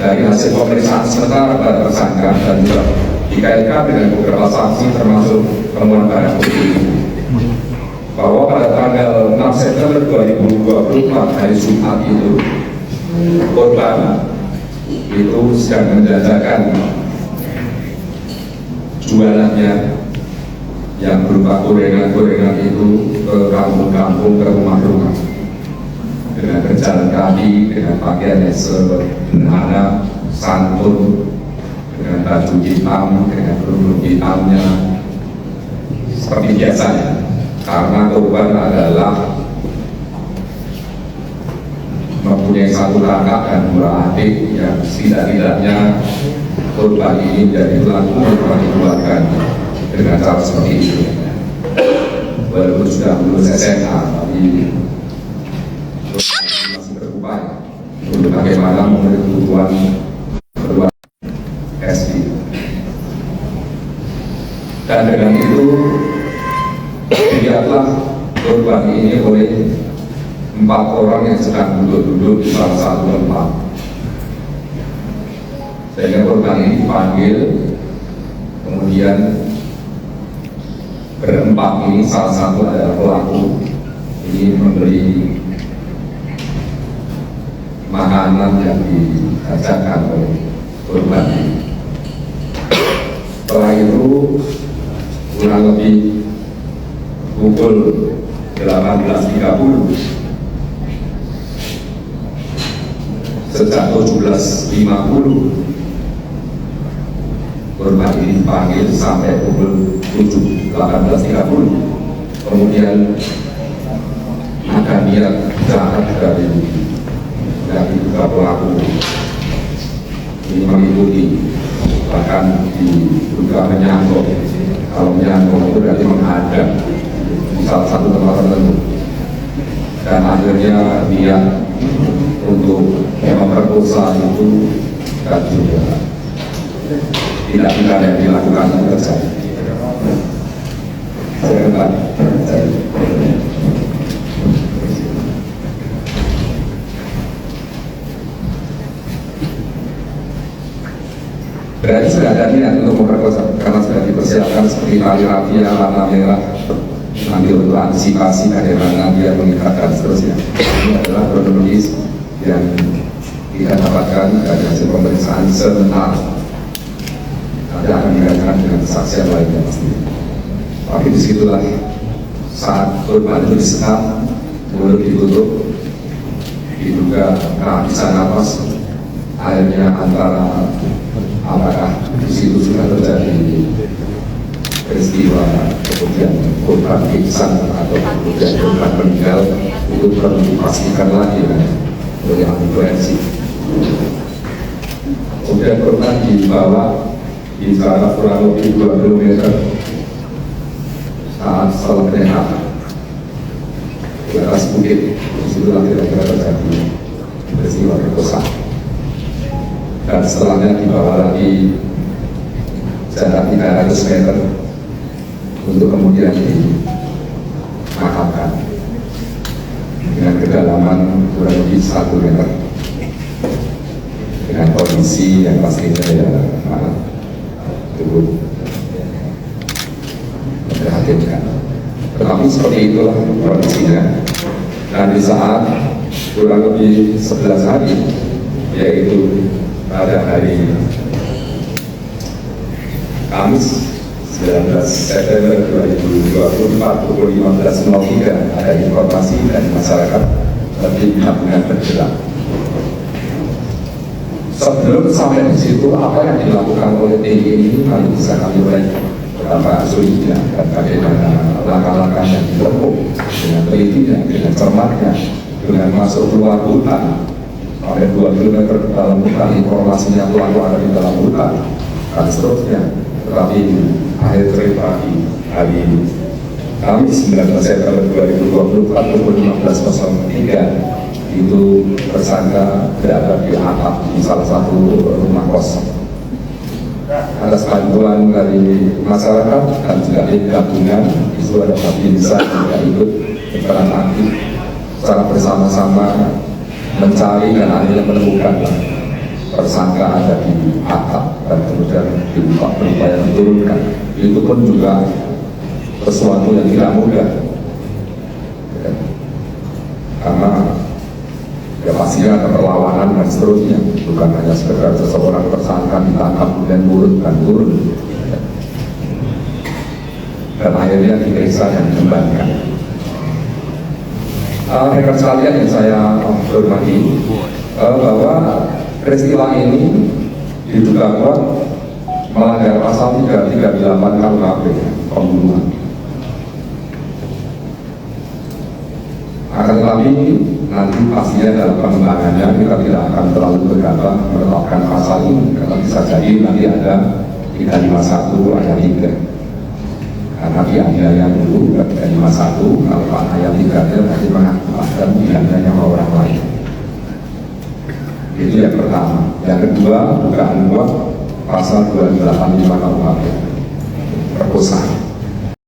Dari hasil pemeriksaan sementara pada tersangka dan juga dikaitkan dengan beberapa saksi termasuk temuan barang bukti bahwa pada tanggal 6 September 2024 hari Jumat itu korban itu sedang menjajakan jualannya yang berupa gorengan-gorengan itu ke kampung-kampung, ke rumah-rumah dengan berjalan kaki, dengan pakaian yang sederhana, santun, dengan baju hitam, dengan kerudung hitamnya seperti biasanya. Karena korban adalah mempunyai satu kakak dan dua adik yang tidak-tidaknya korban ini menjadi pelaku perbuatan dengan cara seperti itu. Walaupun sudah lulus SMA, tapi masih berupaya untuk bagaimana memenuhi kebutuhan SD. Dan dengan itu dilihatlah korban ini oleh 4 orang yang sedang duduk-duduk di salah satu tempat. Sehingga korban ini dipanggil, kemudian berempat ini salah satu adalah pelaku ini memberi makanan yang dijajakan oleh korban ini. Setelah itu kurang lebih pukul 18.30 sejak 17.50 korban ini dipanggil sampai pukul 18.30. Kemudian ada niat jahat dari tiga pelaku ini mengikuti, bahkan diduga menyangkut. Kalau menyangkut itu berarti menghadap di salah satu tempat tertentu, dan akhirnya dia untuk memperkosa itu dan juga tidak pidana yang dilakukan itu terjadi. Saya kembali. Berarti sudah ada niat untuk memperkosa karena sudah dipersiapkan seperti tali rafia, warna merah, nanti untuk antisipasi bagaimana dia mengikat dan seterusnya. Ini adalah kronologis yang kita dapatkan dari hasil pemeriksaan sementara. Nanti akan dikaitkan dengan kesaksian lainnya pasti. Tapi disitulah saat korban itu disekap, mulut ditutup, diduga kehabisan nafas, akhirnya antara apakah di situ sudah terjadi peristiwa kemudian korban pingsan atau kemudian korban meninggal, itu perlu dipastikan lagi oleh ahli forensik. Kemudian korban dibawa di jarak kurang lebih 2 km saat setelah rehat di atas bukit. Disitulah kira-kira terjadi peristiwa perkosaan. Dan setelahnya dibawa lagi jarak 300 meter untuk kemudian dimakamkan dengan kedalaman kurang lebih 1 meter dengan kondisi yang pastinya ya cukup memprihatinkan. Tetapi seperti itulah kondisinya. Dan di saat kurang lebih 11 hari, yaitu pada hari Kamis 19 September 2024 pukul 15.03 ada informasi dari masyarakat terkait tabungan bergerak. Sebelum sampai di situ, apa yang dilakukan oleh TNI ini kami bisa kami urai betapa sulitnya dan bagaimana langkah-langkah yang ditempuh dengan telitinya, dengan cermatnya, dengan masuk keluar hutan. Sampai 2 km ke dalam hutan, informasinya pelaku ada di dalam hutan dan seterusnya. Tetapi akhir pagi hari Kamis 19 September 2024 pukul 15.03 itu tersangka berada di atap di salah satu rumah kos. Atas bantuan dari masyarakat dan juga tim gabungan, itu ada Babinsa yang ikut berperan aktif secara bersama-sama mencari dan akhirnya menemukan tersangka ada di atap dan kemudian berupaya diturunkan, itu pun juga sesuatu yang tidak mudah, ya. Karena ya pastinya ada perlawanan dan seterusnya, bukan hanya sekedar seseorang tersangka ditangkap kemudian turun, ya. Dan akhirnya diperiksa dan dikembalikan. Rekan sekalian yang saya hormati, bahwa peristiwa ini diduga kuat melanggar pasal 338 KUHP, pembunuhan. Akan tetapi nanti pastinya dalam pengembangannya kita tidak akan terlalu bergabah menetapkan pasal ini, karena bisa jadi nanti ada 351 ayat 3. Karena dianiaya dulu ketika 51, kalau ayat 3 nanti mengakibatkan dianiaya orang lain. Itu yang pertama. Yang kedua, dugaan kuat pasal 285 KUHP, perkosaan.